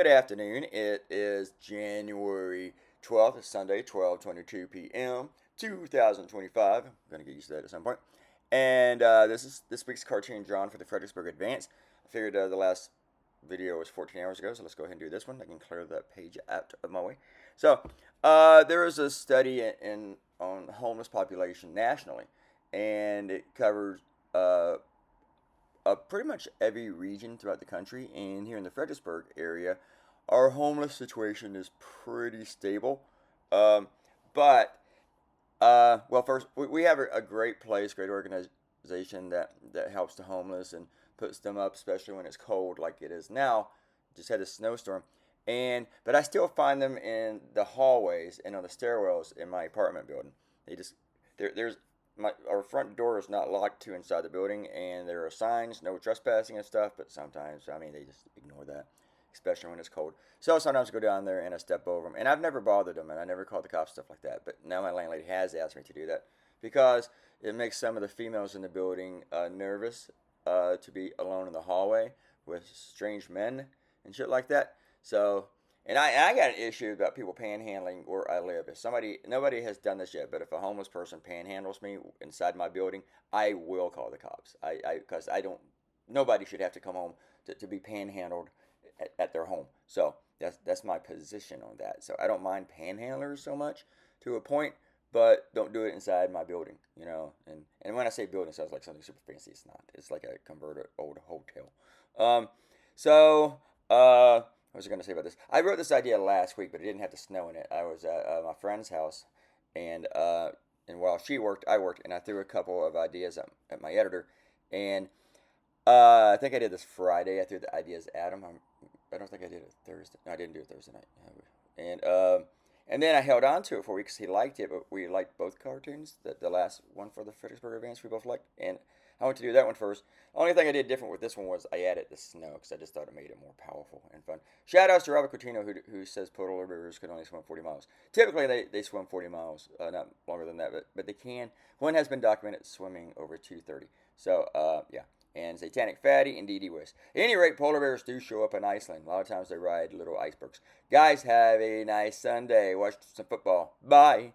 Good afternoon. It is January 12th. It's Sunday, 12:22 p.m. 2025. I'm gonna get used to that at some point. And this is this week's cartoon drawn for the Fredericksburg Advance. I figured the last video was 14 hours ago, so let's go ahead and do this one. I can clear that page out of my way. So there is a study on homeless population nationally, and it covers pretty much every region throughout the country. And here in the Fredericksburg area, our homeless situation is pretty stable. Um, but well, first we have a great place, great organization that helps the homeless and puts them up, especially when it's cold like it is now. Just had a snowstorm, and but I still find them in the hallways and on the stairwells in my apartment building. They just there's our front door is not locked to inside the building, and there are signs, no trespassing and stuff. But sometimes, I mean, they just ignore that, especially when it's cold. So sometimes I go down there and I step over them, and I've never bothered them, and I never called the cops, stuff like that. But now my landlady has asked me to do that because it makes some of the females in the building nervous to be alone in the hallway with strange men and shit like that. So, and I got an issue about people panhandling where I live. If nobody has done this yet, but if a homeless person panhandles me inside my building, I will call the cops. Because I don't, nobody should have to come home to be panhandled at their home. So that's my position on that. So I don't mind panhandlers so much to a point, but don't do it inside my building, you know. And when I say building, it sounds like something super fancy. It's not. It's like a converted old hotel. Um, so what was I going to say about this? I wrote this idea last week, but it didn't have the snow in it. I was at my friend's house, and while she worked, I worked, and I threw a couple of ideas at my editor, and I think I did this Friday. I threw the ideas at him. I don't think I did it Thursday. No, I didn't do it Thursday night. And then I held on to it for a week because he liked it, but we liked both cartoons. The last one for the Fredericksburg Advance we both liked, and I went to do that one first. Only thing I did different with this one was I added the snow because I just thought it made it more powerful and fun. Shout outs to Robert Coutinho who says polar bears can only swim 40 miles. Typically they swim 40 miles, not longer than that, but they can. One has been documented swimming over 230. So yeah. And Satanic Fatty and DD West. At any rate, polar bears do show up in Iceland. A lot of times they ride little icebergs. Guys, have a nice Sunday. Watch some football. Bye.